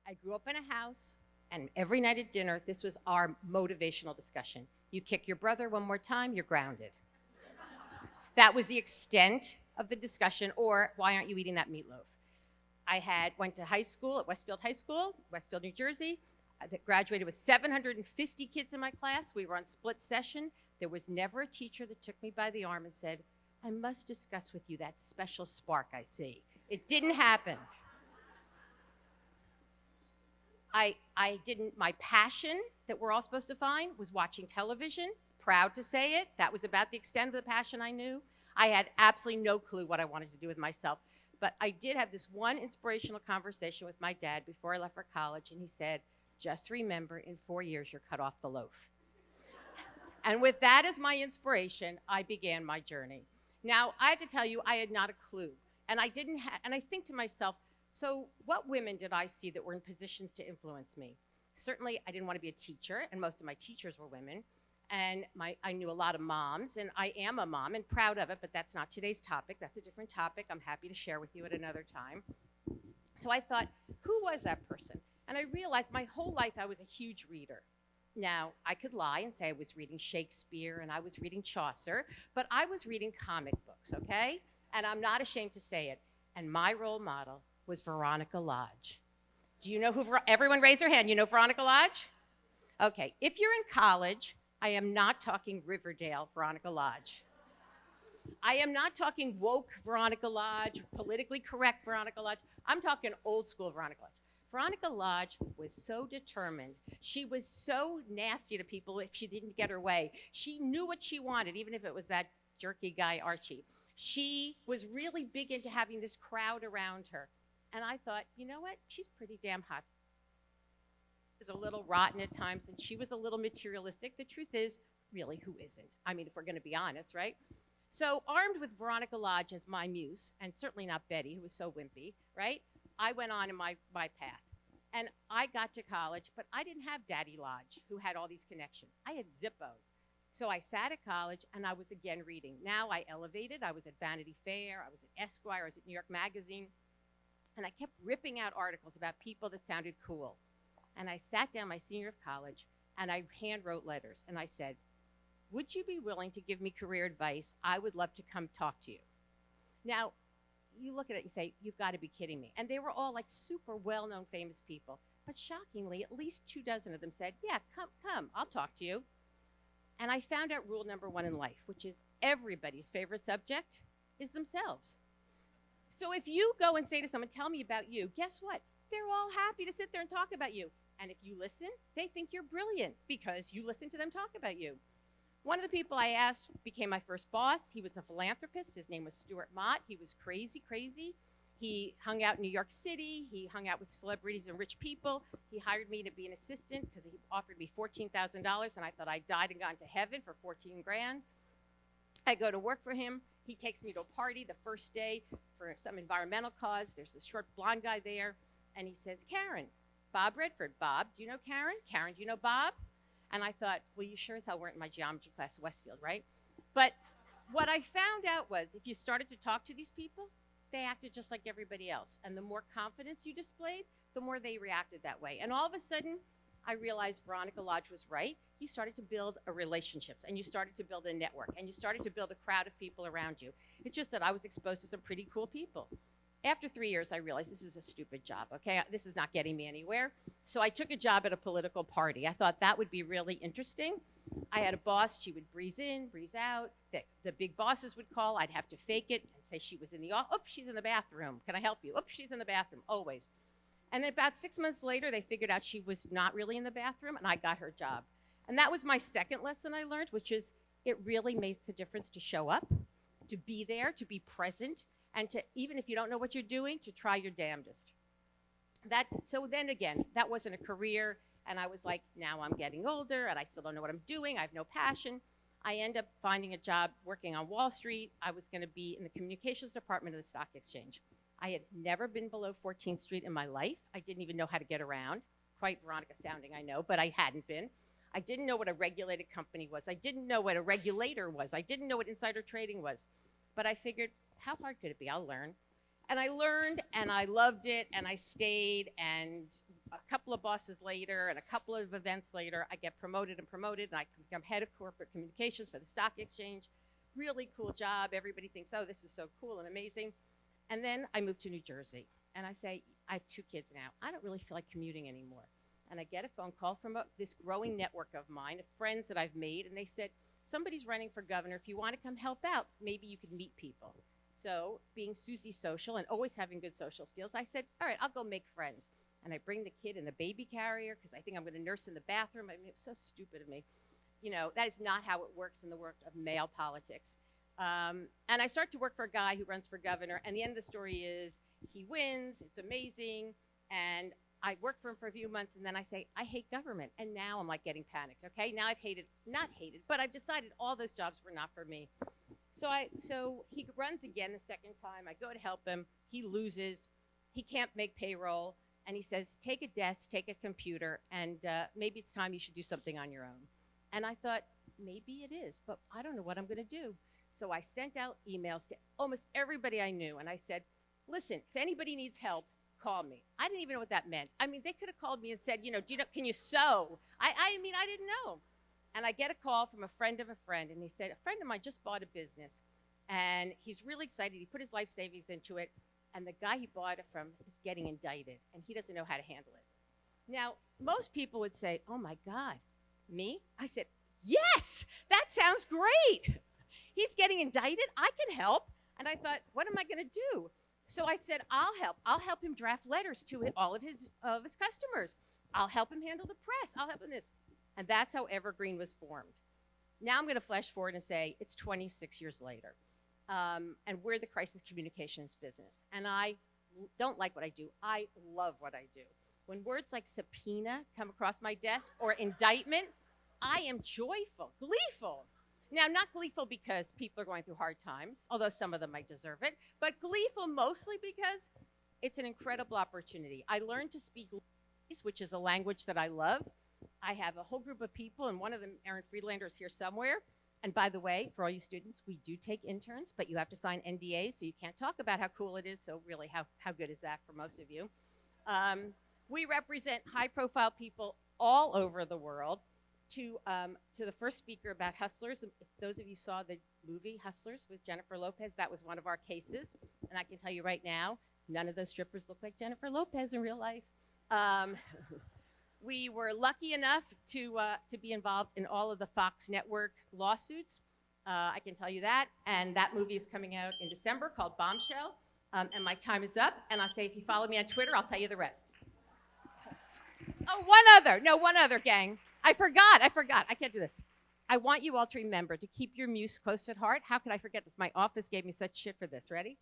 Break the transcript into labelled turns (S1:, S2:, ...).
S1: I grew up in a house, and every night at dinner, this was our motivational discussion. You kick your brother one more time, you're grounded. That was the extent of the discussion, or why aren't you eating that meatloaf? Went to high school at Westfield High School, Westfield, New Jersey. I graduated with 750 kids in my class. We were on split session. There was never a teacher that took me by the arm and said, I must discuss with you that special spark I see. It didn't happen. My passion that we're all supposed to find was watching television. Proud to say it. That was about the extent of the passion I knew. I had absolutely no clue what I wanted to do with myself. But I did have this one inspirational conversation with my dad before I left for college, and he said, just remember, in 4 years, you're cut off the loaf. And with that as my inspiration, I began my journey. Now, I have to tell you, I had not a clue. And I think to myself, so what women did I see that were in positions to influence me? Certainly, I didn't want to be a teacher, and most of my teachers were women. And I knew a lot of moms, and I am a mom and proud of it, but that's not today's topic. That's a different topic I'm happy to share with you at another time. So I thought, who was that person? And I realized my whole life I was a huge reader. Now, I could lie and say I was reading Shakespeare and I was reading Chaucer, but I was reading comic books, okay? And I'm not ashamed to say it. And my role model was Veronica Lodge. Do you know who, everyone raise their hand, you know Veronica Lodge? Okay, if you're in college, I am not talking Riverdale Veronica Lodge. I am not talking woke Veronica Lodge, politically correct Veronica Lodge. I'm talking old school Veronica Lodge. Veronica Lodge was so determined. She was so nasty to people if she didn't get her way. She knew what she wanted, even if it was that jerky guy, Archie. She was really big into having this crowd around her. And I thought, you know what? She's pretty damn hot. She was a little rotten at times, and she was a little materialistic. The truth is, really, who isn't? I mean, if we're going to be honest, right? So armed with Veronica Lodge as my muse, and certainly not Betty, who was so wimpy, right? I went on in my path. And I got to college, but I didn't have Daddy Lodge, who had all these connections. I had Zippo. So I sat at college, and I was again reading. Now I elevated. I was at Vanity Fair. I was at Esquire. I was at New York Magazine. And I kept ripping out articles about people that sounded cool. And I sat down my senior year of college, and I hand wrote letters. And I said, would you be willing to give me career advice? I would love to come talk to you. Now, you look at it and say, you've got to be kidding me. And they were all like super well-known famous people. But shockingly, at least 24 of them said, yeah, come, I'll talk to you. And I found out rule number one in life, which is everybody's favorite subject is themselves. So if you go and say to someone, tell me about you, guess what? They're all happy to sit there and talk about you. And if you listen, they think you're brilliant because you listen to them talk about you. One of the people I asked became my first boss. He was a philanthropist. His name was Stuart Mott. He was crazy. He hung out in New York City. He hung out with celebrities and rich people. He hired me to be an assistant because he offered me $14,000, and I thought I died and gone to heaven for 14 grand. I go to work for him. He takes me to a party the first day for some environmental cause. There's this short blonde guy there, and he says, Karen, Bob Redford. Bob, do you know Karen? Karen, do you know Bob? And I thought, well, you sure as hell weren't in my geometry class at Westfield, right? But what I found out was if you started to talk to these people, they acted just like everybody else. And the more confidence you displayed, the more they reacted that way. And all of a sudden, I realized Veronica Lodge was right. You started to build relationships, and you started to build a network, and you started to build a crowd of people around you. It's just that I was exposed to some pretty cool people. After 3 years, I realized this is a stupid job, okay? This is not getting me anywhere. So I took a job at a political party. I thought that would be really interesting. I had a boss. She would breeze in, breeze out. The big bosses would call. I'd have to fake it and say she was in the office. Oh, she's in the bathroom. Can I help you? Oh, she's in the bathroom, always. And then about 6 months later, they figured out she was not really in the bathroom, and I got her job. And that was my second lesson I learned, which is it really makes a difference to show up, to be there, to be present, and to, even if you don't know what you're doing, to try your damnedest. So then again, that wasn't a career, and I was like, now I'm getting older, and I still don't know what I'm doing. I have no passion. I end up finding a job working on Wall Street. I was going to be in the communications department of the stock exchange. I had never been below 14th Street in my life. I didn't even know how to get around. Quite Veronica sounding, I know, but I hadn't been. I didn't know what a regulated company was. I didn't know what a regulator was. I didn't know what insider trading was. But I figured, how hard could it be? I'll learn. And I learned, and I loved it, and I stayed, and a couple of bosses later and a couple of events later, I get promoted, and I become head of corporate communications for the stock exchange. Really cool job. Everybody thinks, oh, this is so cool and amazing. And then I moved to New Jersey, and I say, I have 2 kids now. I don't really feel like commuting anymore. And I get a phone call from this growing network of mine, of friends that I've made, and they said, somebody's running for governor. If you want to come help out, maybe you could meet people. So being Susie social and always having good social skills, I said, all right, I'll go make friends. And I bring the kid in the baby carrier because I think I'm going to nurse in the bathroom. I mean, it's so stupid of me. You know, that is not how it works in the world of male politics. And I start to work for a guy who runs for governor. And the end of the story is he wins. It's amazing. And I work for him for a few months. And then I say, I hate government. And now I'm like getting panicked. OK, now I've not hated, but I've decided all those jobs were not for me. So he runs again the second time. I go to help him. He loses. He can't make payroll. And he says, take a desk, take a computer, and maybe it's time you should do something on your own. And I thought, maybe it is, but I don't know what I'm going to do. So I sent out emails to almost everybody I knew. And I said, listen, if anybody needs help, call me. I didn't even know what that meant. I mean, they could have called me and said, can you sew? I mean, I didn't know. And I get a call from a friend of a friend. And he said, a friend of mine just bought a business. And he's really excited. He put his life savings into it. And the guy he bought it from is getting indicted. And he doesn't know how to handle it. Now, most people would say, oh, my God, me? I said, yes, that sounds great. He's getting indicted. I can help. And I thought, what am I going to do? So I said, I'll help. I'll help him draft letters to all of his customers. I'll help him handle the press. I'll help him this. And that's how Evergreen was formed. Now I'm going to flash forward and say it's 26 years later. And we're the crisis communications business. And I don't like what I do. I love what I do. When words like subpoena come across my desk or indictment, I am joyful, gleeful. Now, not gleeful because people are going through hard times, although some of them might deserve it, but gleeful mostly because it's an incredible opportunity. I learned to speak Lebanese, which is a language that I love. I have a whole group of people, and one of them, Aaron Friedlander, is here somewhere. And by the way, for all you students, we do take interns, but you have to sign NDAs, so you can't talk about how cool it is. So really, how good is that for most of you? We represent high-profile people all over the world. To the first speaker about hustlers, if those of you saw the movie Hustlers with Jennifer Lopez, that was one of our cases. And I can tell you right now, none of those strippers look like Jennifer Lopez in real life. We were lucky enough to be involved in all of the Fox Network lawsuits. I can tell you that. And that movie is coming out in December called Bombshell. And my time is up. And I'll say, if you follow me on Twitter, I'll tell you the rest. Oh, one other, gang. I forgot. I can't do this. I want you all to remember to keep your muse close at heart. How could I forget this? My office gave me such shit for this. Ready?